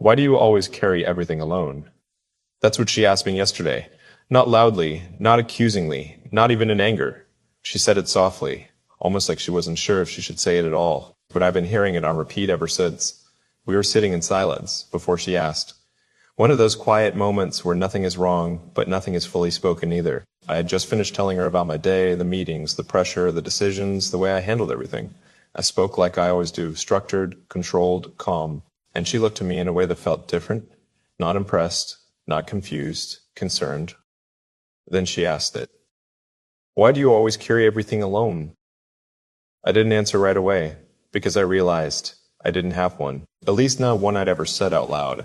Why do you always carry everything alone? That's what she asked me yesterday. Not loudly, not accusingly, not even in anger. She said it softly, almost like she wasn't sure if she should say it at all, but I've been hearing it on repeat ever since. We were sitting in silence before she asked. One of those quiet moments where nothing is wrong, but nothing is fully spoken either. I had just finished telling her about my day, the meetings, the pressure, the decisions, the way I handled everything. I spoke like I always do, structured, controlled, calm. And she looked at me in a way that felt different, not impressed, not confused, concerned. Then she asked it. Why do you always carry everything alone? I didn't answer right away, because I realized I didn't have one, at least not one I'd ever said out loud.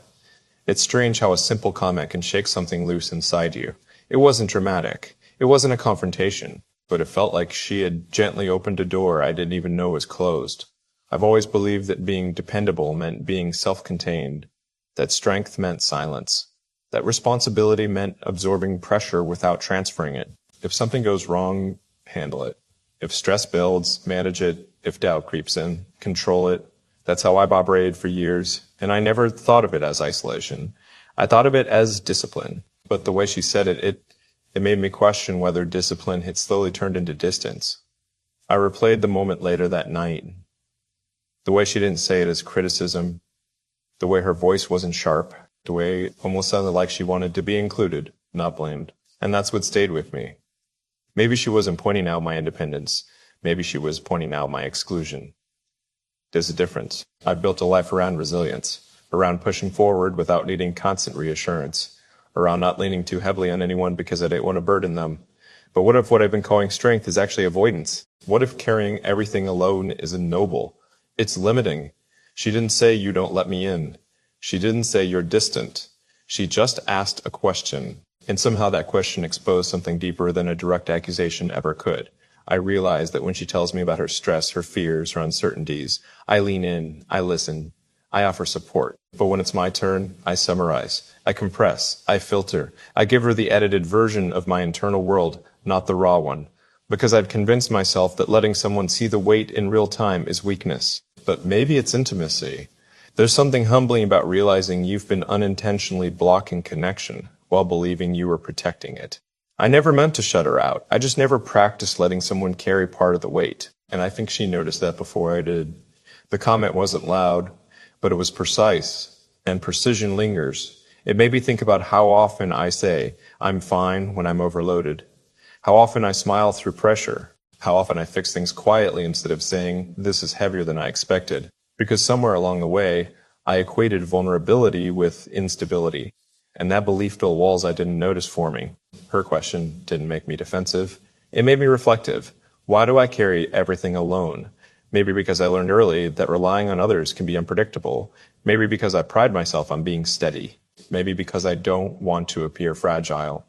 It's strange how a simple comment can shake something loose inside you. It wasn't dramatic. It wasn't a confrontation, but it felt like she had gently opened a door I didn't even know was closed. I've always believed that being dependable meant being self-contained, that strength meant silence, that responsibility meant absorbing pressure without transferring it. If something goes wrong, handle it. If stress builds, manage it. If doubt creeps in, control it. That's how I've operated for years, and I never thought of it as isolation. I thought of it as discipline, but the way she said it made me question whether discipline had slowly turned into distance. I replayed the moment later that night. The way she didn't say it as criticism, the way her voice wasn't sharp, the way it almost sounded like she wanted to be included, not blamed. And that's what stayed with me. Maybe she wasn't pointing out my independence. Maybe she was pointing out my exclusion. There's a difference. I've built a life around resilience, around pushing forward without needing constant reassurance, around not leaning too heavily on anyone because I didn't want to burden them. But what if what I've been calling strength is actually avoidance? What if carrying everything alone isn't noble? It's limiting. She didn't say you don't let me in. She didn't say you're distant. She just asked a question, and somehow that question exposed something deeper than a direct accusation ever could. I realize that when she tells me about her stress, her fears, her uncertainties, I lean in, I listen, I offer support. But when it's my turn, I summarize, I compress, I filter, I give her the edited version of my internal world, not the raw one. Because I've convinced myself that letting someone see the weight in real time is weakness. But maybe it's intimacy. There's something humbling about realizing you've been unintentionally blocking connection while believing you were protecting it. I never meant to shut her out. I just never practiced letting someone carry part of the weight. And I think she noticed that before I did. The comment wasn't loud, but it was precise, and precision lingers. It made me think about how often I say, I'm fine when I'm overloaded. How often I smile through pressure. How often I fix things quietly instead of saying, this is heavier than I expected. Because somewhere along the way, I equated vulnerability with instability. And that belief built walls I didn't notice forming. Her question didn't make me defensive. It made me reflective. Why do I carry everything alone? Maybe because I learned early that relying on others can be unpredictable. Maybe because I pride myself on being steady. Maybe because I don't want to appear fragile.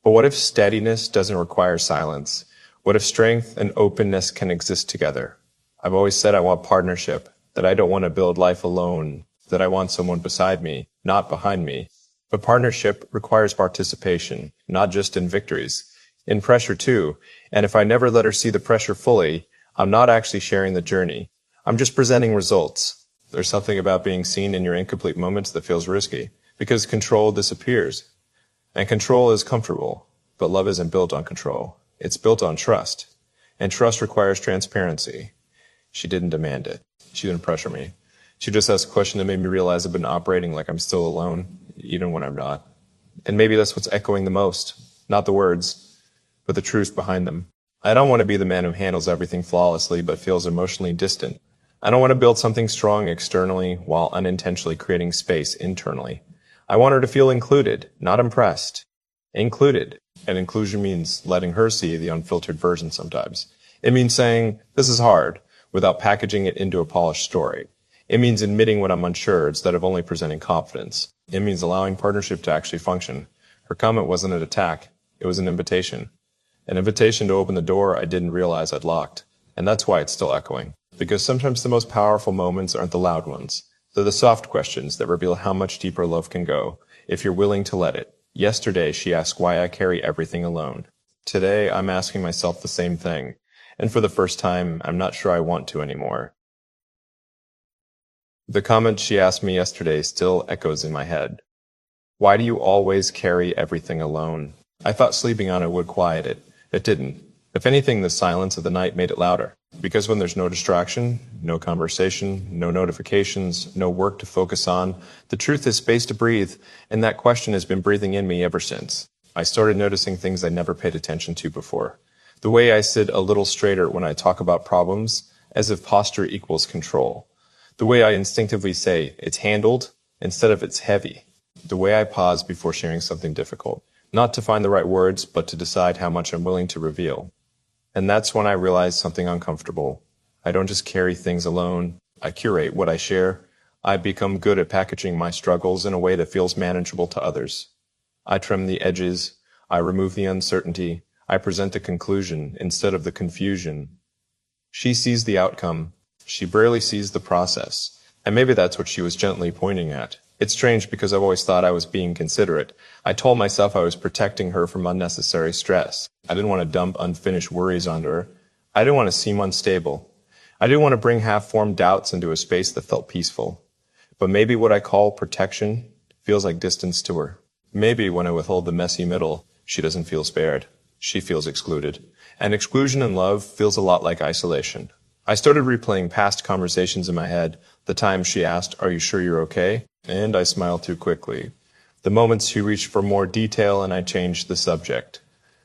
But what if steadiness doesn't require silence? What if strength and openness can exist together? I've always said I want partnership, that I don't want to build life alone, that I want someone beside me, not behind me. But partnership requires participation, not just in victories, in pressure too. And if I never let her see the pressure fully, I'm not actually sharing the journey. I'm just presenting results. There's something about being seen in your incomplete moments that feels risky, because control disappears. And control is comfortable, but love isn't built on control. It's built on trust. And trust requires transparency. She didn't demand it. She didn't pressure me. She just asked a question that made me realize I've been operating like I'm still alone, even when I'm not. And maybe that's what's echoing the most. Not the words, but the truth behind them. I don't want to be the man who handles everything flawlessly but feels emotionally distant. I don't want to build something strong externally while unintentionally creating space internally. I want her to feel included, not impressed. Included. And inclusion means letting her see the unfiltered version sometimes. It means saying, this is hard, without packaging it into a polished story. It means admitting when I'm unsure instead of only presenting confidence. It means allowing partnership to actually function. Her comment wasn't an attack. It was an invitation. An invitation to open the door I didn't realize I'd locked. And that's why it's still echoing. Because sometimes the most powerful moments aren't the loud ones. They're the soft questions that reveal how much deeper love can go, if you're willing to let it. Yesterday, she asked why I carry everything alone. Today, I'm asking myself the same thing. And for the first time, I'm not sure I want to anymore. The comment she asked me yesterday still echoes in my head. Why do you always carry everything alone? I thought sleeping on it would quiet it. It didn't. If anything, the silence of the night made it louder. Because when there's no distraction, no conversation, no notifications, no work to focus on, the truth is space to breathe, and that question has been breathing in me ever since. I started noticing things I never paid attention to before. The way I sit a little straighter when I talk about problems, as if posture equals control. The way I instinctively say, it's handled, instead of it's heavy. The way I pause before sharing something difficult. Not to find the right words, but to decide how much I'm willing to reveal. And that's when I realized something uncomfortable. I don't just carry things alone. I curate what I share. I become good at packaging my struggles in a way that feels manageable to others. I trim the edges. I remove the uncertainty. I present the conclusion instead of the confusion. She sees the outcome. She barely sees the process. And maybe that's what she was gently pointing at. It's strange because I've always thought I was being considerate. I told myself I was protecting her from unnecessary stress. I didn't want to dump unfinished worries onto her. I didn't want to seem unstable. I didn't want to bring half-formed doubts into a space that felt peaceful. But maybe what I call protection feels like distance to her. Maybe when I withhold the messy middle, she doesn't feel spared. She feels excluded. And exclusion in love feels a lot like isolation. I started replaying past conversations in my head, the times she asked, "Are you sure you're okay?" And I smiled too quickly. The moments she reached for more detail and I changed the subject.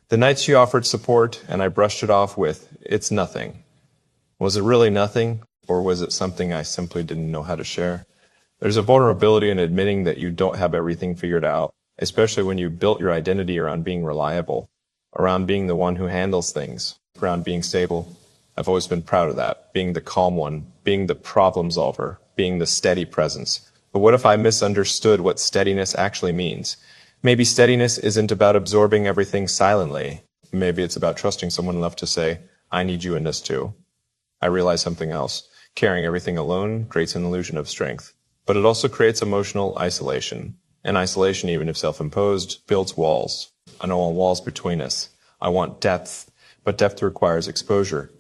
The nights she offered support and I brushed it off with, "It's nothing." Was it really nothing? Or was it something I simply didn't know how to share? There's a vulnerability in admitting that you don't have everything figured out, especially when you built your identity around being reliable, around being the one who handles things, around being stable. I've always been proud of that, being the calm one, being the problem solver, being the steady presence. But what if I misunderstood what steadiness actually means? Maybe steadiness isn't about absorbing everything silently. Maybe it's about trusting someone enough to say, "I need you in this too." I realized something else. Carrying everything alone creates an illusion of strength. But it also creates emotional isolation. And isolation, even if self-imposed, builds walls. I don't want walls between us. I want depth. But depth requires exposure.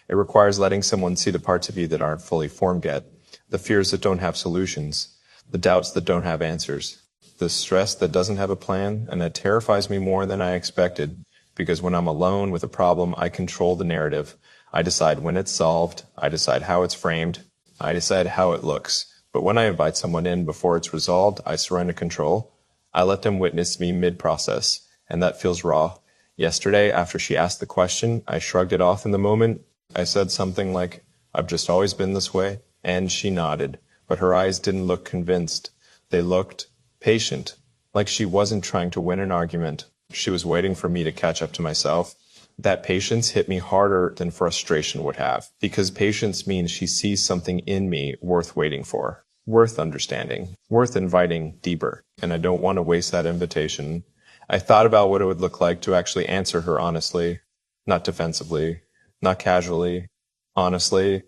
It requires letting someone see the parts of you that aren't fully formed yet, the fears that don't have solutions, the doubts that don't have answers, the stress that doesn't have a plan, and that terrifies me more than I expected, because when I'm alone with a problem, I control the narrative. I decide when it's solved, I decide how it's framed, I decide how it looks. But when I invite someone in before it's resolved, I surrender control. I let them witness me mid-process, and that feels raw. Yesterday, after she asked the question, I shrugged it off in the moment. I said something like, "I've just always been this way," and she nodded. But her eyes didn't look convinced. They looked patient, like she wasn't trying to win an argument. She was waiting for me to catch up to myself. That patience hit me harder than frustration would have, because patience means she sees something in me worth waiting for, worth understanding, worth inviting deeper. And I don't want to waste that invitation. I thought about what it would look like to actually answer her honestly, not defensively, not casually, honestly.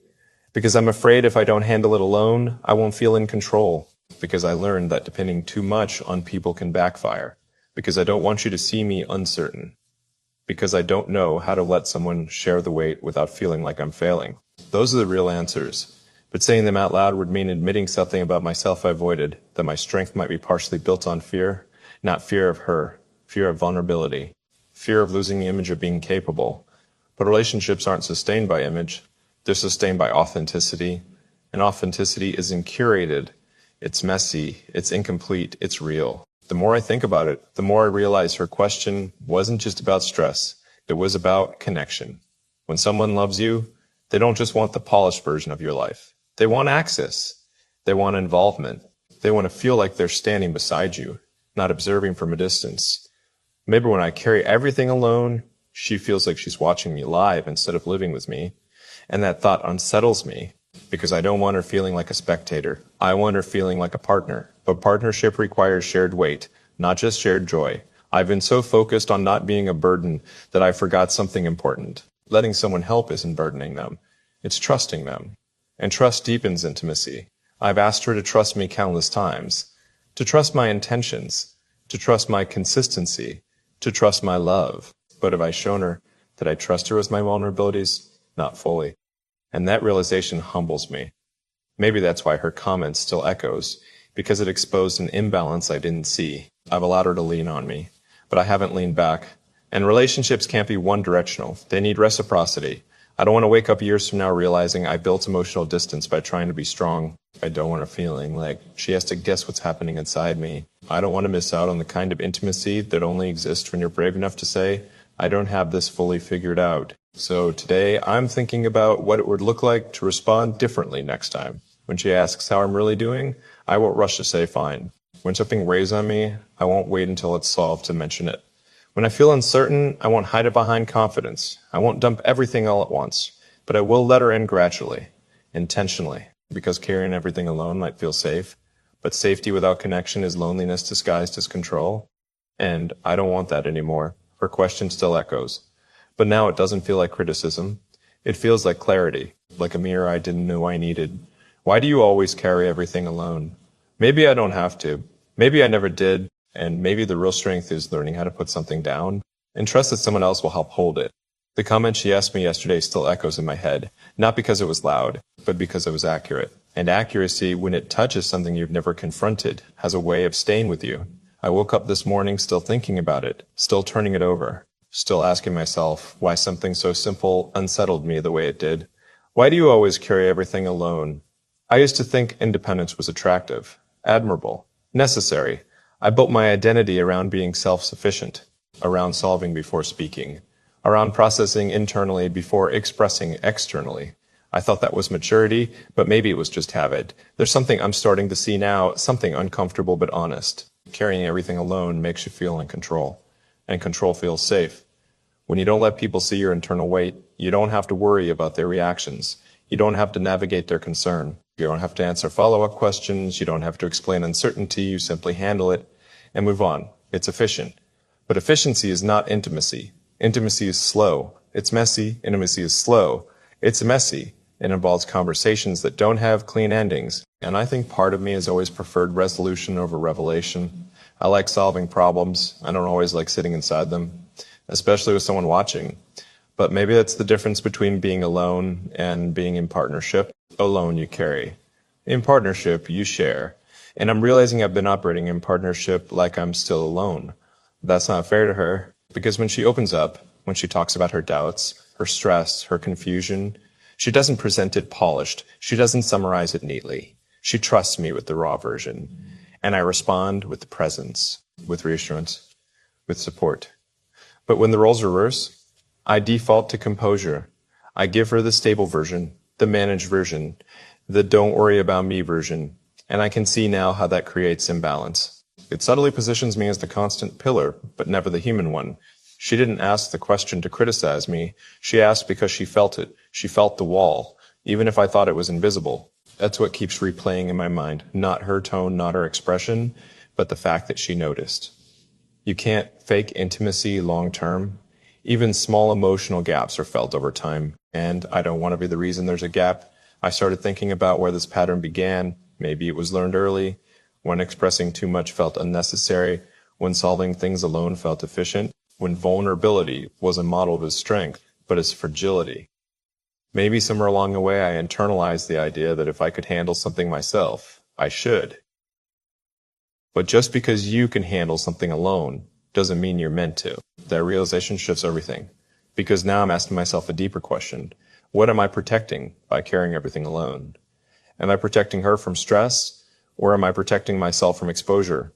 Because I'm afraid if I don't handle it alone, I won't feel in control. Because I learned that depending too much on people can backfire. Because I don't want you to see me uncertain. Because I don't know how to let someone share the weight without feeling like I'm failing. Those are the real answers. But saying them out loud would mean admitting something about myself I avoided, that my strength might be partially built on fear, not fear of her, fear of vulnerability, fear of losing the image of being capable. But relationships aren't sustained by image. They're sustained by authenticity, and authenticity isn't curated. It's messy, it's incomplete, it's real. The more I think about it, the more I realize her question wasn't just about stress. It was about connection. When someone loves you, they don't just want the polished version of your life. They want access. They want involvement. They want to feel like they're standing beside you, not observing from a distance. Maybe when I carry everything alone, she feels like she's watching me live instead of living with me. And that thought unsettles me because I don't want her feeling like a spectator. I want her feeling like a partner. But partnership requires shared weight, not just shared joy. I've been so focused on not being a burden that I forgot something important. Letting someone help isn't burdening them. It's trusting them. And trust deepens intimacy. I've asked her to trust me countless times. To trust my intentions. To trust my consistency. To trust my love. But have I shown her that I trust her with my vulnerabilities? Not fully. And that realization humbles me. Maybe that's why her comment still echoes, because it exposed an imbalance I didn't see. I've allowed her to lean on me, but I haven't leaned back. And relationships can't be one-directional. They need reciprocity. I don't want to wake up years from now realizing I built emotional distance by trying to be strong. I don't want her feeling like she has to guess what's happening inside me. I don't want to miss out on the kind of intimacy that only exists when you're brave enough to say, I don't have this fully figured out. So today, I'm thinking about what it would look like to respond differently next time. When she asks how I'm really doing, I won't rush to say fine. When something weighs on me, I won't wait until it's solved to mention it. When I feel uncertain, I won't hide it behind confidence. I won't dump everything all at once, but I will let her in gradually, intentionally, because carrying everything alone might feel safe, but safety without connection is loneliness disguised as control. And I don't want that anymore. Her question still echoes. But now it doesn't feel like criticism. It feels like clarity, like a mirror I didn't know I needed. Why do you always carry everything alone? Maybe I don't have to. Maybe I never did. And maybe the real strength is learning how to put something down and trust that someone else will help hold it. The comment she asked me yesterday still echoes in my head, not because it was loud, but because it was accurate. And accuracy, when it touches something you've never confronted, has a way of staying with you. I woke up this morning still thinking about it, still turning it over, still asking myself why something so simple unsettled me the way it did. Why do you always carry everything alone? I used to think independence was attractive, admirable, necessary. I built my identity around being self-sufficient, around solving before speaking, around processing internally before expressing externally. I thought that was maturity, but maybe it was just habit. There's something I'm starting to see now, something uncomfortable but honest. Carrying everything alone makes you feel in control, and control feels safe. When you don't let people see your internal weight, you don't have to worry about their reactions. You don't have to navigate their concern. You don't have to answer follow-up questions. You don't have to explain uncertainty. You simply handle it and move on. It's efficient. But efficiency is not intimacy. Intimacy is slow. It's messy. Intimacy is slow. It's messy. It involves conversations that don't have clean endings. And I think part of me has always preferred resolution over revelation. I like solving problems. I don't always like sitting inside them, especially with someone watching. But maybe that's the difference between being alone and being in partnership. Alone, you carry. In partnership, you share. And I'm realizing I've been operating in partnership like I'm still alone. That's not fair to her, because when she opens up, when she talks about her doubts, her stress, her confusion, she doesn't present it polished. She doesn't summarize it neatly. She trusts me with the raw version. And I respond with presence, with reassurance, with support. But when the roles reverse, I default to composure. I give her the stable version, the managed version, the don't worry about me version. And I can see now how that creates imbalance. It subtly positions me as the constant pillar, but never the human one. She didn't ask the question to criticize me. She asked because she felt it. She felt the wall, even if I thought it was invisible. That's what keeps replaying in my mind. Not her tone, not her expression, but the fact that she noticed. You can't fake intimacy long term. Even small emotional gaps are felt over time. And I don't want to be the reason there's a gap. I started thinking about where this pattern began. Maybe it was learned early, when expressing too much felt unnecessary, when solving things alone felt efficient, when vulnerability wasn't modeled as strength, but as fragility. Maybe somewhere along the way I internalized the idea that if I could handle something myself, I should. But just because you can handle something alone doesn't mean you're meant to. That realization shifts everything. Because now I'm asking myself a deeper question. What am I protecting by carrying everything alone? Am I protecting her from stress, or am I protecting myself from exposure?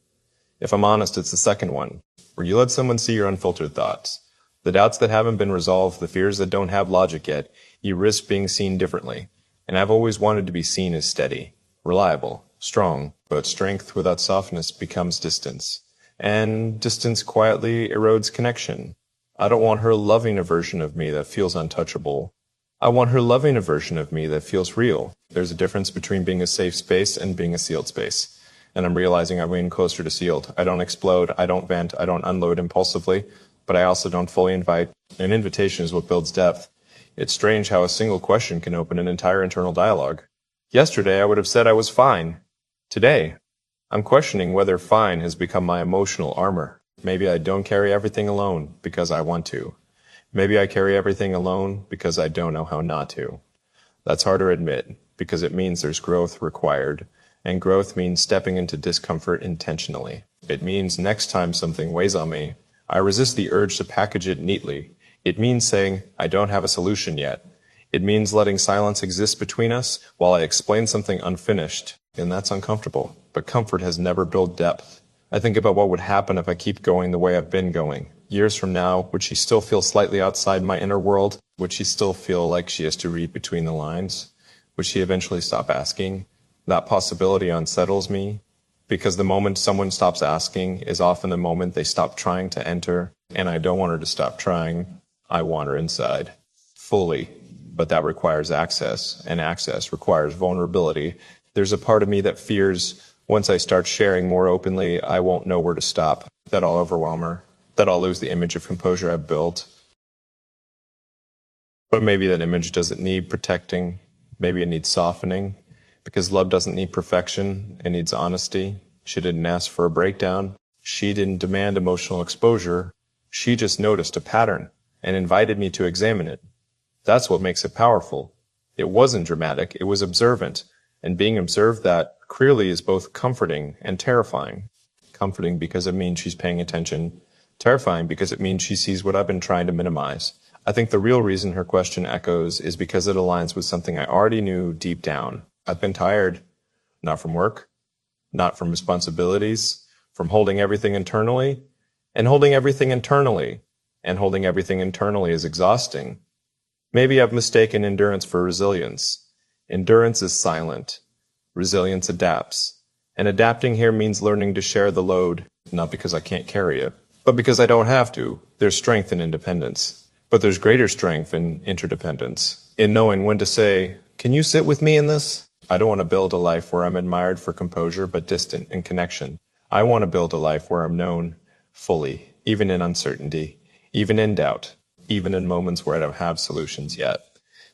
If I'm honest, it's the second one, where you let someone see your unfiltered thoughts. The doubts that haven't been resolved, the fears that don't have logic yet, you risk being seen differently. And I've always wanted to be seen as steady, reliable, strong, but strength without softness becomes distance. And distance quietly erodes connection. I don't want her loving a version of me that feels untouchable. I want her loving a version of me that feels real. There's a difference between being a safe space and being a sealed space. And I'm realizing I'm getting closer to sealed. I don't explode, I don't vent, I don't unload impulsively, but I also don't fully invite. An invitation is what builds depth. It's strange how a single question can open an entire internal dialogue. Yesterday I would have said I was fine. Today, I'm questioning whether fine has become my emotional armor. Maybe I don't carry everything alone because I want to. Maybe I carry everything alone because I don't know how not to. That's hard to admit, because it means there's growth required, and growth means stepping into discomfort intentionally. It means next time something weighs on me, I resist the urge to package it neatly. It means saying, I don't have a solution yet. It means letting silence exist between us while I explain something unfinished, and that's uncomfortable. But comfort has never built depth. I think about what would happen if I keep going the way I've been going. Years from now, would she still feel slightly outside my inner world? Would she still feel like she has to read between the lines? Would she eventually stop asking? That possibility unsettles me, because the moment someone stops asking is often the moment they stop trying to enter, and I don't want her to stop trying. I want her inside, fully. But that requires access, and access requires vulnerability. There's a part of me that fears once I start sharing more openly, I won't know where to stop, that I'll overwhelm her, that I'll lose the image of composure I've built. But maybe that image doesn't need protecting. Maybe it needs softening, because love doesn't need perfection. It needs honesty. She didn't ask for a breakdown. She didn't demand emotional exposure. She just noticed a pattern and invited me to examine it. That's what makes it powerful. It wasn't dramatic. It was observant. And being observed that clearly is both comforting and terrifying. Comforting because it means she's paying attention. Terrifying because it means she sees what I've been trying to minimize. I think the real reason her question echoes is because it aligns with something I already knew deep down. I've been tired. Not from work, not from responsibilities, from holding everything internally. And holding everything internally. And holding everything internally is exhausting. Maybe I've mistaken endurance for resilience. Endurance is silent. Resilience adapts. And adapting here means learning to share the load, not because I can't carry it, but because I don't have to. There's strength in independence. But there's greater strength in interdependence, in knowing when to say, can you sit with me in this? I don't want to build a life where I'm admired for composure but distant in connection. I want to build a life where I'm known fully, even in uncertainty, even in doubt, even in moments where I don't have solutions yet.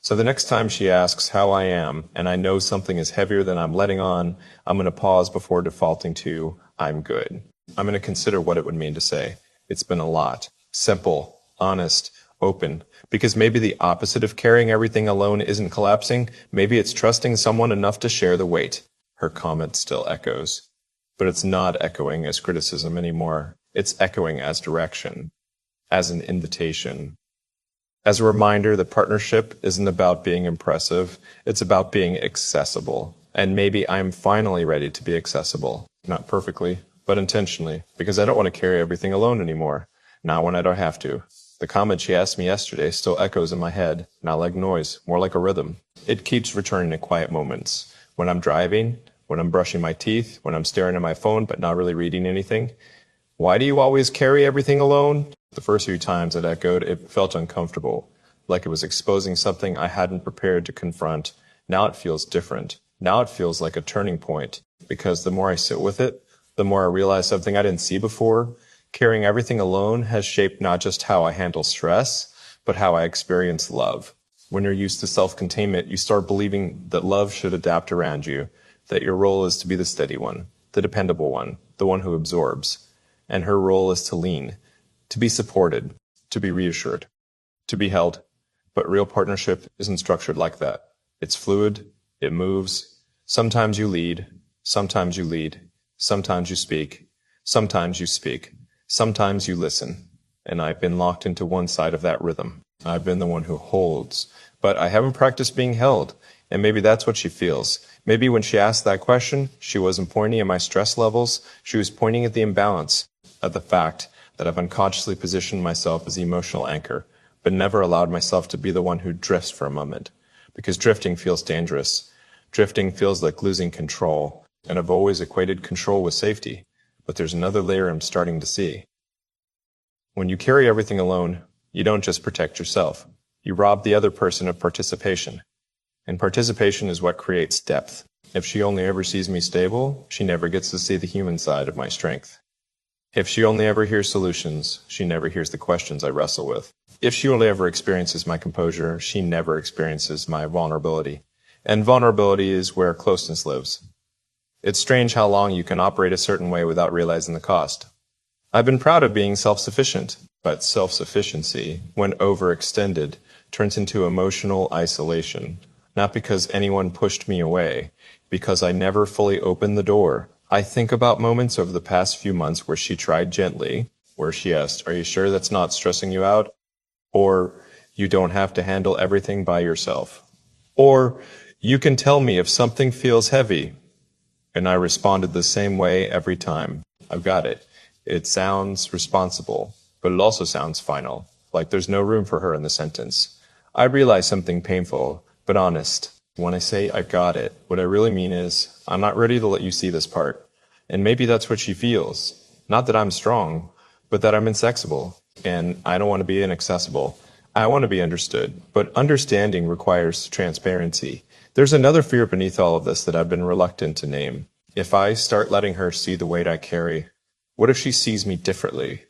So the next time she asks how I am, and I know something is heavier than I'm letting on, I'm going to pause before defaulting to, I'm good. I'm going to consider what it would mean to say, it's been a lot. Simple, honest, open. Because maybe the opposite of carrying everything alone isn't collapsing. Maybe it's trusting someone enough to share the weight. Her comment still echoes. But it's not echoing as criticism anymore. It's echoing as direction, as an invitation. As a reminder that partnership isn't about being impressive, it's about being accessible. And maybe I'm finally ready to be accessible. Not perfectly, but intentionally, because I don't want to carry everything alone anymore. Not when I don't have to. The comment she asked me yesterday still echoes in my head, not like noise, more like a rhythm. It keeps returning in quiet moments. When I'm driving, when I'm brushing my teeth, when I'm staring at my phone but not really reading anything. Why do you always carry everything alone? The first few times it echoed, it felt uncomfortable, like it was exposing something I hadn't prepared to confront. Now it feels different. Now it feels like a turning point, because the more I sit with it, the more I realize something I didn't see before. Carrying everything alone has shaped not just how I handle stress, but how I experience love. When you're used to self-containment, you start believing that love should adapt around you, that your role is to be the steady one, the dependable one, the one who absorbs. And her role is to lean, to be supported, to be reassured, to be held. But real partnership isn't structured like that. It's fluid. It moves. Sometimes you lead. Sometimes you lead. Sometimes you speak. Sometimes you speak. Sometimes you listen. And I've been locked into one side of that rhythm. I've been the one who holds. But I haven't practiced being held. And maybe that's what she feels. Maybe when she asked that question, she wasn't pointing at my stress levels. She was pointing at the imbalance, at the fact that I've unconsciously positioned myself as the emotional anchor, but never allowed myself to be the one who drifts for a moment. Because drifting feels dangerous. Drifting feels like losing control. And I've always equated control with safety. But there's another layer I'm starting to see. When you carry everything alone, you don't just protect yourself. You rob the other person of participation. And participation is what creates depth. If she only ever sees me stable, she never gets to see the human side of my strength. If she only ever hears solutions, she never hears the questions I wrestle with. If she only ever experiences my composure, she never experiences my vulnerability. And vulnerability is where closeness lives. It's strange how long you can operate a certain way without realizing the cost. I've been proud of being self-sufficient, but self-sufficiency, when overextended, turns into emotional isolation. not because anyone pushed me away, because I never fully opened the door. I think about moments over the past few months where she tried gently, where she asked, "Are you sure that's not stressing you out?" Or, "You don't have to handle everything by yourself." Or, "You can tell me if something feels heavy." And I responded the same way every time. I've got it. It sounds responsible, but it also sounds final, like there's no room for her in the sentence. I realize something painful, but honest. When I say I've got it, what I really mean is, I'm not ready to let you see this part. And maybe that's what she feels. Not that I'm strong, but that I'm insexible. And I don't want to be inaccessible. I want to be understood. But understanding requires transparency. There's another fear beneath all of this that I've been reluctant to name. If I start letting her see the weight I carry, what if she sees me differently?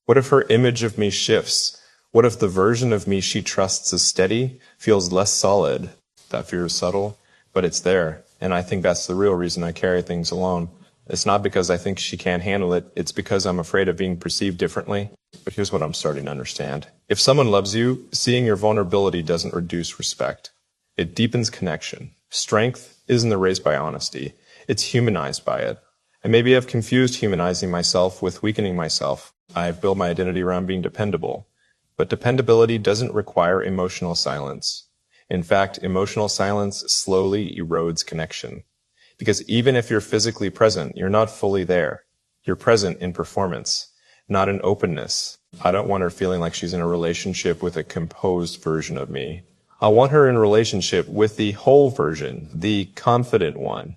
What if her image of me shifts? What if the version of me she trusts as steady feels less solid? That fear is subtle, but it's there. And I think that's the real reason I carry things alone. It's not because I think she can't handle it. It's because I'm afraid of being perceived differently. But here's what I'm starting to understand. If someone loves you, seeing your vulnerability doesn't reduce respect. It deepens connection. Strength isn't erased by honesty. It's humanized by it. And maybe I've confused humanizing myself with weakening myself. I've built my identity around being dependable. But dependability doesn't require emotional silence. In fact, emotional silence slowly erodes connection. Because even if you're physically present, you're not fully there. You're present in performance, not in openness. I don't want her feeling like she's in a relationship with a composed version of me. I want her in a relationship with the whole version, the confident one,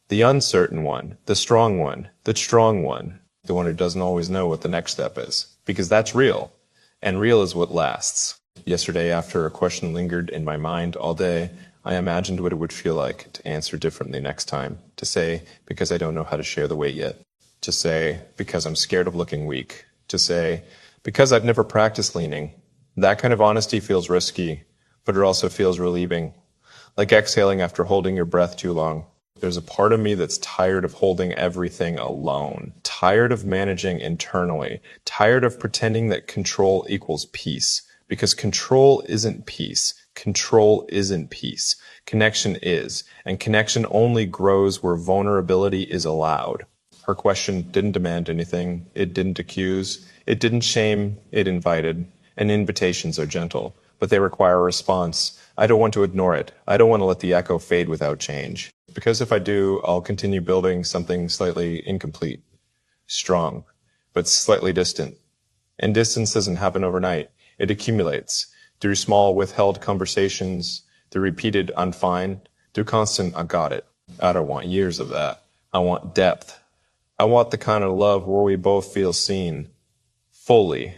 the uncertain one, the strong one, the one who doesn't always know what the next step is. Because that's real, and real is what lasts. Yesterday, after a question lingered in my mind all day, I imagined what it would feel like to answer differently next time. To say, because I don't know how to share the weight yet. To say, because I'm scared of looking weak. To say, because I've never practiced leaning. That kind of honesty feels risky, but it also feels relieving. Like exhaling after holding your breath too long. There's a part of me that's tired of holding everything alone. Tired of managing internally. Tired of pretending that control equals peace. Because control isn't peace. Control isn't peace. Connection is. And connection only grows where vulnerability is allowed. Her question didn't demand anything. It didn't accuse. It didn't shame. It invited. And invitations are gentle, but they require a response. I don't want to ignore it. I don't want to let the echo fade without change. Because if I do, I'll continue building something slightly incomplete. Strong, but slightly distant. And distance doesn't happen overnight. It accumulates. Through small withheld conversations, through repeated "I'm fine," through constant "I got it." I don't want years of that. I want depth. I want the kind of love where we both feel seen. Fully.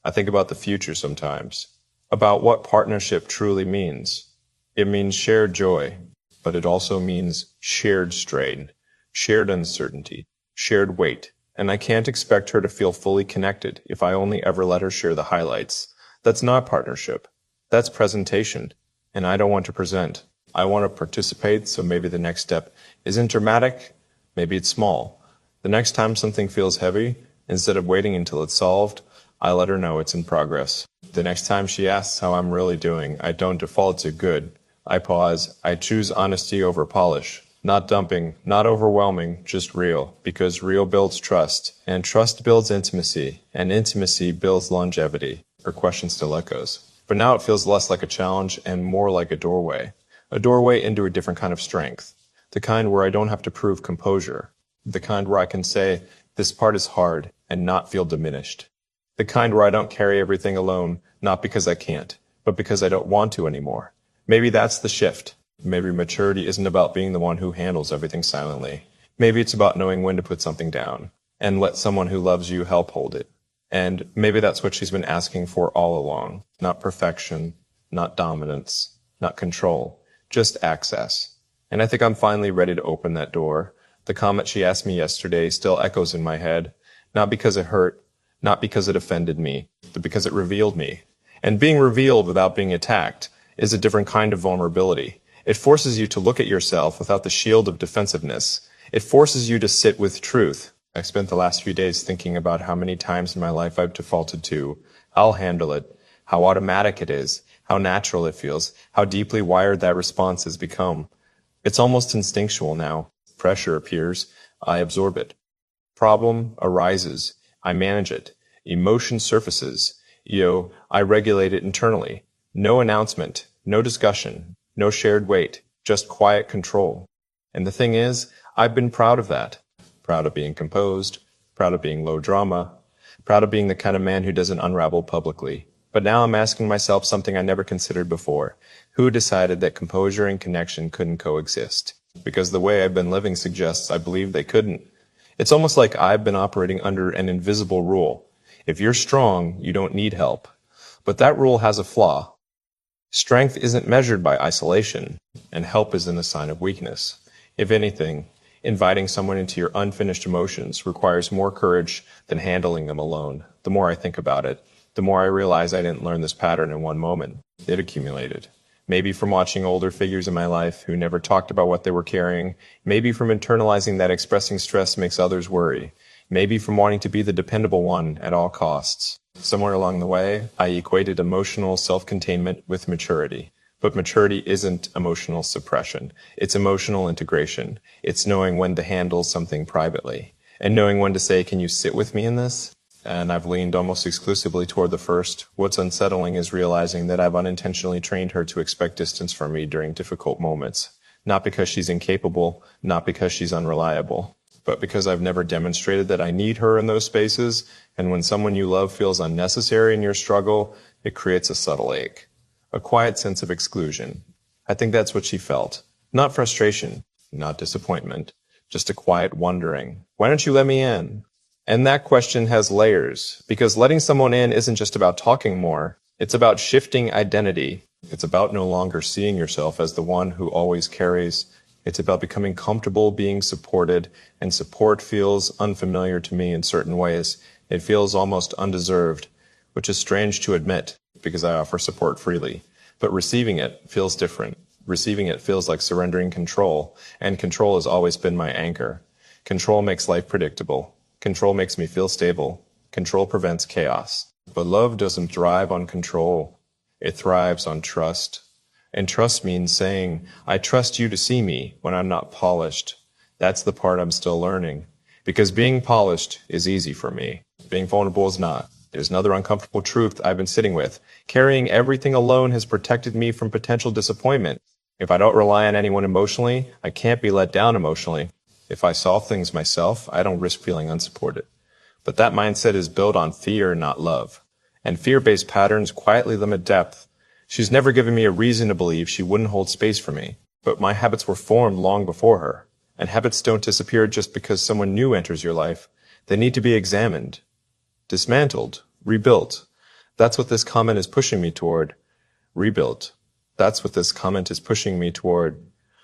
I think about the future sometimes. About what partnership truly means. It means shared joy, but it also means shared strain, shared uncertainty, shared weight. And I can't expect her to feel fully connected if I only ever let her share the highlights. That's not partnership. That's presentation. And I don't want to present. I want to participate, so maybe the next step isn't dramatic. Maybe it's small. The next time something feels heavy, instead of waiting until it's solved, I let her know it's in progress. The next time she asks how I'm really doing, I don't default to good. I pause. I choose honesty over polish. Not dumping, not overwhelming, just real. Because real builds trust. And trust builds intimacy. And intimacy builds longevity. Her question still echoes. But now it feels less like a challenge and more like a doorway. A doorway into a different kind of strength. The kind where I don't have to prove composure. The kind where I can say, this part is hard, and not feel diminished. The kind where I don't carry everything alone, not because I can't, but because I don't want to anymore. Maybe that's the shift. Maybe maturity isn't about being the one who handles everything silently. Maybe it's about knowing when to put something down, and let someone who loves you help hold it. And maybe that's what she's been asking for all along. Not perfection, not dominance, not control, just access. And I think I'm finally ready to open that door. The comment she asked me yesterday still echoes in my head, not because it hurt, not because it offended me, but because it revealed me. And being revealed without being attacked is a different kind of vulnerability. It forces you to look at yourself without the shield of defensiveness. It forces you to sit with truth. I spent the last few days thinking about how many times in my life I've defaulted to, I'll handle it, how automatic it is, how natural it feels, how deeply wired that response has become. It's almost instinctual now. Pressure appears, I absorb it. Problem arises, I manage it. Emotion surfaces, I regulate it internally. No announcement, no discussion, no shared weight, just quiet control. And the thing is, I've been proud of that. Proud of being composed, proud of being low drama, proud of being the kind of man who doesn't unravel publicly. But now I'm asking myself something I never considered before. Who decided that composure and connection couldn't coexist? Because the way I've been living suggests I believe they couldn't. It's almost like I've been operating under an invisible rule. If you're strong, you don't need help. But that rule has a flaw. Strength isn't measured by isolation, and help isn't a sign of weakness. If anything, inviting someone into your unfinished emotions requires more courage than handling them alone. The more I think about it, the more I realize I didn't learn this pattern in one moment. It accumulated. Maybe from watching older figures in my life who never talked about what they were carrying. Maybe from internalizing that expressing stress makes others worry. Maybe from wanting to be the dependable one at all costs. Somewhere along the way, I equated emotional self-containment with maturity. But maturity isn't emotional suppression. It's emotional integration. It's knowing when to handle something privately. And knowing when to say, can you sit with me in this? And I've leaned almost exclusively toward the first. What's unsettling is realizing that I've unintentionally trained her to expect distance from me during difficult moments. Not because she's incapable, not because she's unreliable, but because I've never demonstrated that I need her in those spaces. And when someone you love feels unnecessary in your struggle, it creates a subtle ache. A quiet sense of exclusion. I think that's what she felt. Not frustration, not disappointment, just a quiet wondering. Why don't you let me in? And that question has layers, because letting someone in isn't just about talking more. It's about shifting identity. It's about no longer seeing yourself as the one who always carries. It's about becoming comfortable being supported, and support feels unfamiliar to me in certain ways. It feels almost undeserved, which is strange to admit, because I offer support freely. But receiving it feels different. Receiving it feels like surrendering control, and control has always been my anchor. Control makes life predictable. Control makes me feel stable. Control prevents chaos. But love doesn't thrive on control. It thrives on trust. And trust means saying, I trust you to see me when I'm not polished. That's the part I'm still learning. Because being polished is easy for me. Being vulnerable is not. There's another uncomfortable truth I've been sitting with. Carrying everything alone has protected me from potential disappointment. If I don't rely on anyone emotionally, I can't be let down emotionally. If I solve things myself, I don't risk feeling unsupported. But that mindset is built on fear, not love. And fear-based patterns quietly limit depth. She's never given me a reason to believe she wouldn't hold space for me. But my habits were formed long before her. And habits don't disappear just because someone new enters your life. They need to be examined, dismantled, rebuilt. That's what this comment is pushing me toward. Rebuilt. That's what this comment is pushing me toward.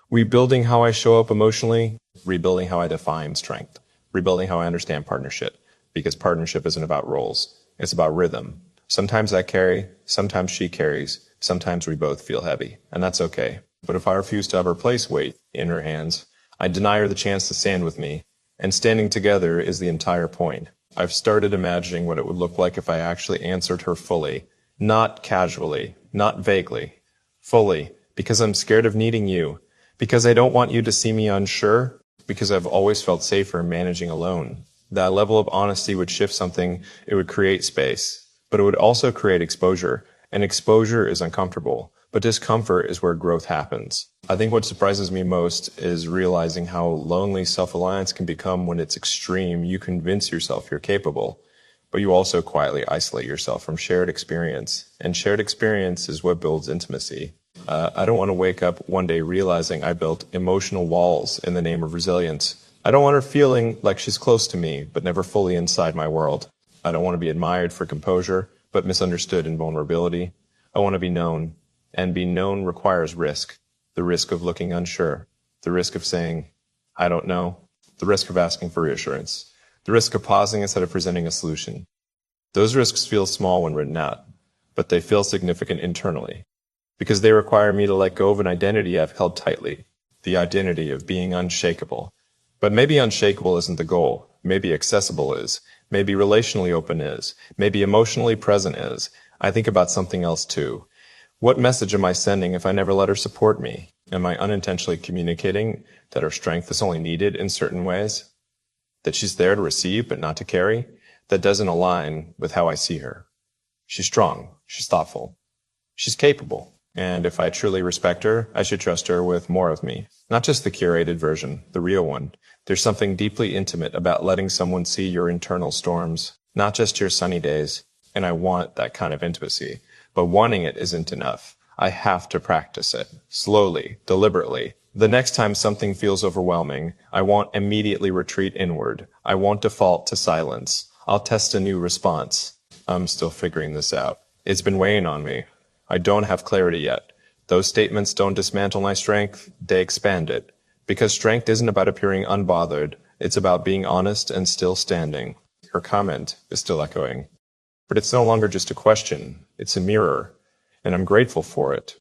Rebuilding how I show up emotionally, rebuilding how I define strength, rebuilding how I understand partnership, because partnership isn't about roles. It's about rhythm. Sometimes I carry, sometimes she carries, sometimes we both feel heavy, and that's okay. But if I refuse to ever place weight in her hands, I deny her the chance to stand with me, and standing together is the entire point. I've started imagining what it would look like if I actually answered her fully, not casually, not vaguely, fully, because I'm scared of needing you, because I don't want you to see me unsure, because I've always felt safer managing alone. That level of honesty would shift something, it would create space, but it would also create exposure, and exposure is uncomfortable, but discomfort is where growth happens. I think what surprises me most is realizing how lonely self-reliance can become when it's extreme. You convince yourself you're capable, but you also quietly isolate yourself from shared experience, and shared experience is what builds intimacy. I don't want to wake up one day realizing I built emotional walls in the name of resilience. I don't want her feeling like she's close to me, but never fully inside my world. I don't want to be admired for composure, but misunderstood in vulnerability. I want to be known, and being known requires risk. The risk of looking unsure, the risk of saying, I don't know, the risk of asking for reassurance, the risk of pausing instead of presenting a solution. Those risks feel small when written out, but they feel significant internally, because they require me to let go of an identity I've held tightly, the identity of being unshakable. But maybe unshakable isn't the goal. Maybe accessible is. Maybe relationally open is. Maybe emotionally present is. I think about something else too. What message am I sending if I never let her support me? Am I unintentionally communicating that her strength is only needed in certain ways? That she's there to receive but not to carry? That doesn't align with how I see her. She's strong. She's thoughtful. She's capable. And if I truly respect her, I should trust her with more of me. Not just the curated version, the real one. There's something deeply intimate about letting someone see your internal storms, not just your sunny days. And I want that kind of intimacy. But wanting it isn't enough. I have to practice it. Slowly, deliberately. The next time something feels overwhelming, I won't immediately retreat inward. I won't default to silence. I'll test a new response. I'm still figuring this out. It's been weighing on me. I don't have clarity yet. Those statements don't dismantle my strength, they expand it. Because strength isn't about appearing unbothered, it's about being honest and still standing. Her comment is still echoing. But it's no longer just a question, it's a mirror, and I'm grateful for it.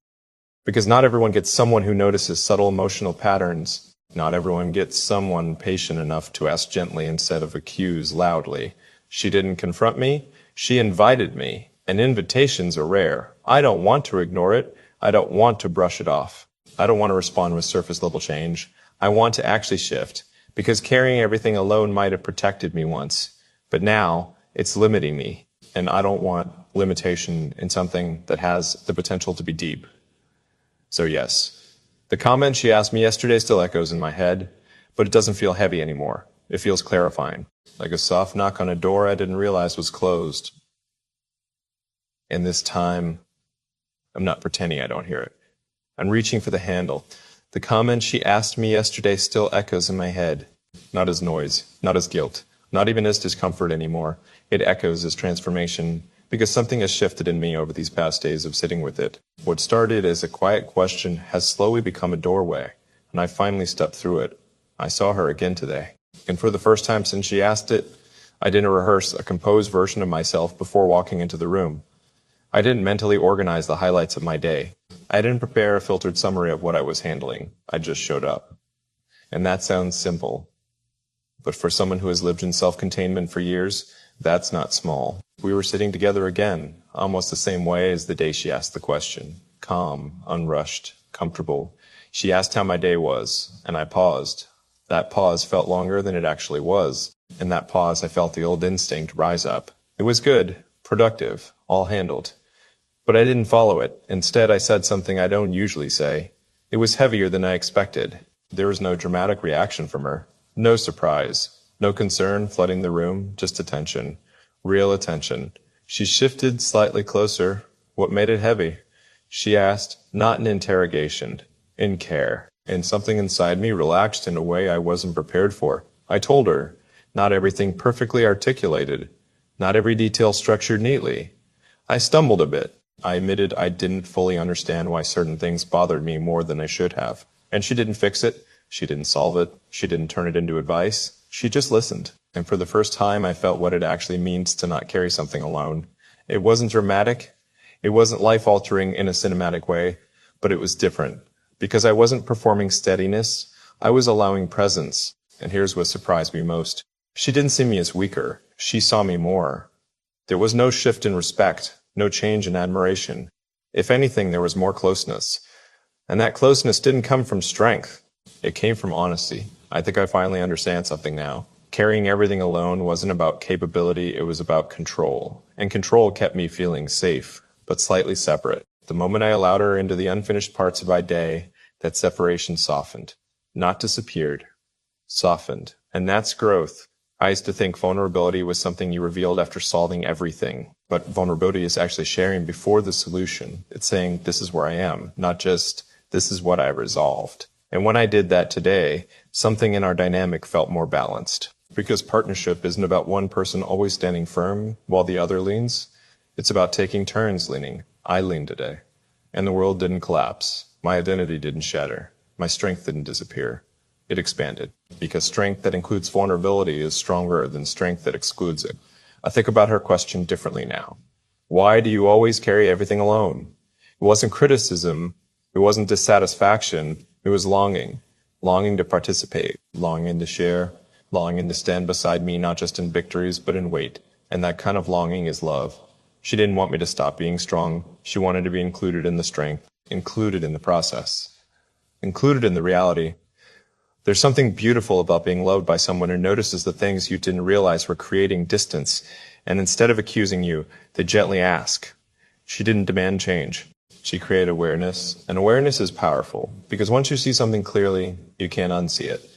Because not everyone gets someone who notices subtle emotional patterns. Not everyone gets someone patient enough to ask gently instead of accuse loudly. She didn't confront me, she invited me. And invitations are rare. I don't want to ignore it. I don't want to brush it off. I don't want to respond with surface level change. I want to actually shift. Because carrying everything alone might have protected me once. But now, it's limiting me. And I don't want limitation in something that has the potential to be deep. So yes, the comment she asked me yesterday still echoes in my head, but it doesn't feel heavy anymore. It feels clarifying. Like a soft knock on a door I didn't realize was closed. And this time, I'm not pretending I don't hear it. I'm reaching for the handle. The comment she asked me yesterday still echoes in my head. Not as noise, not as guilt, not even as discomfort anymore. It echoes as transformation, because something has shifted in me over these past days of sitting with it. What started as a quiet question has slowly become a doorway, and I finally stepped through it. I saw her again today. And for the first time since she asked it, I didn't rehearse a composed version of myself before walking into the room. I didn't mentally organize the highlights of my day. I didn't prepare a filtered summary of what I was handling. I just showed up. And that sounds simple. But for someone who has lived in self-containment for years, that's not small. We were sitting together again, almost the same way as the day she asked the question. Calm, unrushed, comfortable. She asked how my day was, and I paused. That pause felt longer than it actually was. In that pause, I felt the old instinct rise up. It was good, productive, all handled. But I didn't follow it. Instead, I said something I don't usually say. It was heavier than I expected. There was no dramatic reaction from her. No surprise. No concern flooding the room, just attention. Real attention. She shifted slightly closer. What made it heavy? She asked, not in interrogation, in care. And something inside me relaxed in a way I wasn't prepared for. I told her, not everything perfectly articulated. Not every detail structured neatly. I stumbled a bit. I admitted I didn't fully understand why certain things bothered me more than I should have. And she didn't fix it. She didn't solve it. She didn't turn it into advice. She just listened. And for the first time, I felt what it actually means to not carry something alone. It wasn't dramatic. It wasn't life-altering in a cinematic way, but it was different. Because I wasn't performing steadiness, I was allowing presence. And here's what surprised me most. She didn't see me as weaker. She saw me more. There was no shift in respect. No change in admiration. If anything, there was more closeness. And that closeness didn't come from strength. It came from honesty. I think I finally understand something now. Carrying everything alone wasn't about capability, it was about control. And control kept me feeling safe, but slightly separate. The moment I allowed her into the unfinished parts of my day, that separation softened. Not disappeared. Softened. And that's growth. I used to think vulnerability was something you revealed after solving everything. But vulnerability is actually sharing before the solution. It's saying, this is where I am, not just, this is what I resolved. And when I did that today, something in our dynamic felt more balanced. Because partnership isn't about one person always standing firm while the other leans. It's about taking turns leaning. I leaned today. And the world didn't collapse. My identity didn't shatter. My strength didn't disappear. It expanded. Because strength that includes vulnerability is stronger than strength that excludes it. I think about her question differently now. Why do you always carry everything alone? It wasn't criticism. It wasn't dissatisfaction. It was longing. Longing to participate. Longing to share. Longing to stand beside me not just in victories but in weight. And that kind of longing is love. She didn't want me to stop being strong. She wanted to be included in the strength, included in the process, included in the reality. There's something beautiful about being loved by someone who notices the things you didn't realize were creating distance, and instead of accusing you, they gently ask. She didn't demand change. She created awareness, and awareness is powerful, because once you see something clearly, you can't unsee it.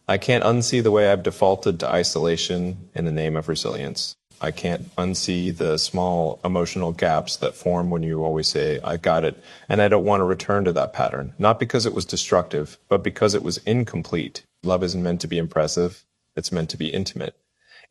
I can't unsee the way I've defaulted to isolation in the name of resilience. I can't unsee the small emotional gaps that form when you always say, I got it, and I don't want to return to that pattern, not because it was destructive, but because it was incomplete. Love isn't meant to be impressive, it's meant to be intimate.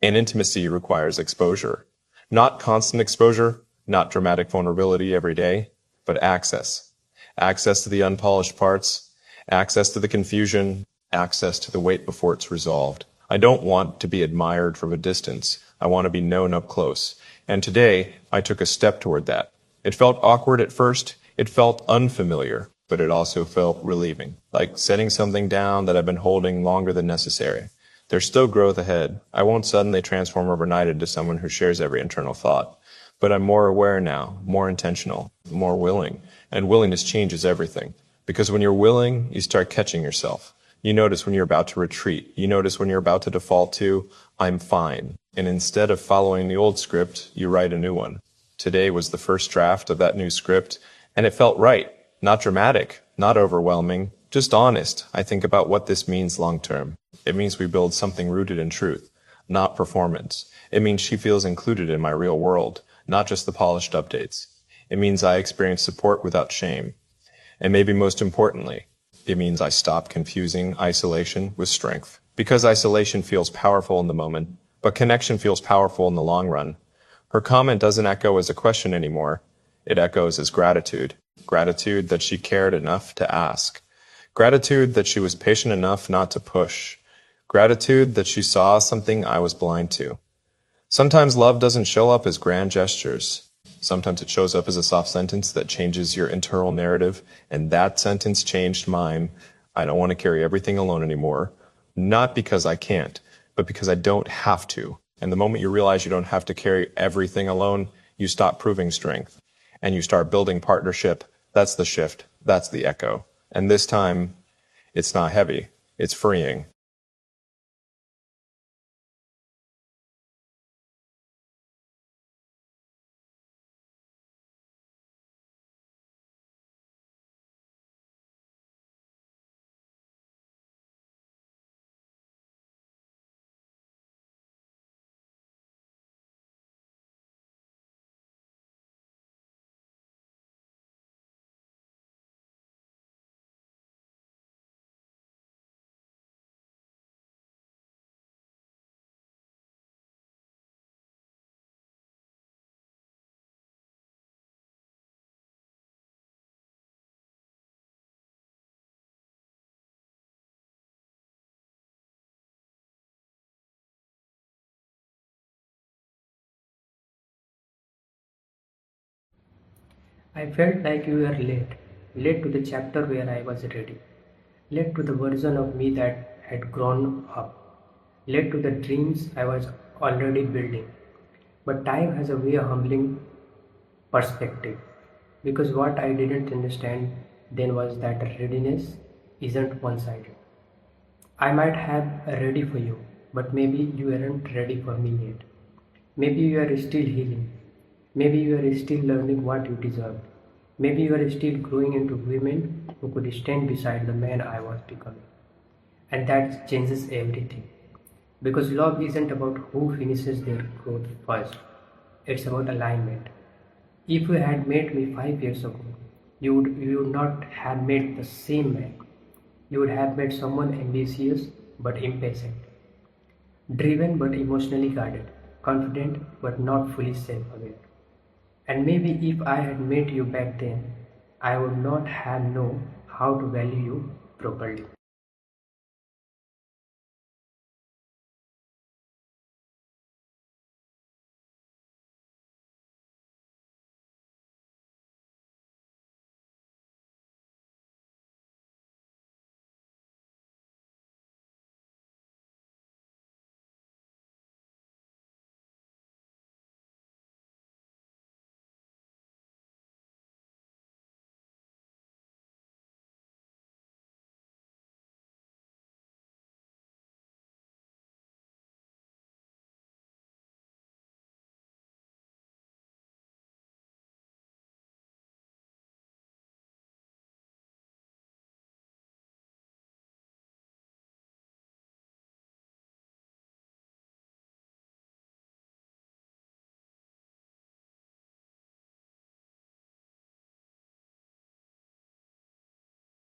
And intimacy requires exposure. Not constant exposure, not dramatic vulnerability every day, but access. Access to the unpolished parts, access to the confusion, access to the weight before it's resolved. I don't want to be admired from a distance. I want to be known up close. And today, I took a step toward that. It felt awkward at first. It felt unfamiliar, but it also felt relieving, like setting something down that I've been holding longer than necessary. There's still growth ahead. I won't suddenly transform overnight into someone who shares every internal thought. But I'm more aware now, more intentional, more willing. And willingness changes everything. Because when you're willing, you start catching yourself. You notice when you're about to retreat. You notice when you're about to default to, I'm fine. And instead of following the old script, you write a new one. Today was the first draft of that new script, and it felt right. Not dramatic, not overwhelming, just honest. I think about what this means long term. It means we build something rooted in truth, not performance. It means she feels included in my real world, not just the polished updates. It means I experience support without shame. And maybe most importantly, it means I stop confusing isolation with strength. Because isolation feels powerful in the moment, but connection feels powerful in the long run. Her comment doesn't echo as a question anymore. It echoes as gratitude. Gratitude that she cared enough to ask. Gratitude that she was patient enough not to push. Gratitude that she saw something I was blind to. Sometimes love doesn't show up as grand gestures. Sometimes it shows up as a soft sentence that changes your internal narrative, and that sentence changed mine. I don't want to carry everything alone anymore. Not because I can't, but because I don't have to. And the moment you realize you don't have to carry everything alone, you stop proving strength. And you start building partnership. That's the shift. That's the echo. And this time, it's not heavy. It's freeing. I felt like you were late to the chapter where I was ready, late to the version of me that had grown up, late to the dreams I was already building. But time has a way of humbling perspective, because what I didn't understand then was that readiness isn't one sided. I might have ready for you, but maybe you aren't ready for me yet. Maybe you are still healing. Maybe you are still learning what you deserve. Maybe you are still growing into women who could stand beside the man I was becoming. And that changes everything. Because love isn't about who finishes their growth first, it's about alignment. If you had met me 5 years ago, you would not have met the same man. You would have met someone ambitious but impatient, driven but emotionally guarded, confident but not fully self aware. And maybe if I had met you back then, I would not have known how to value you properly.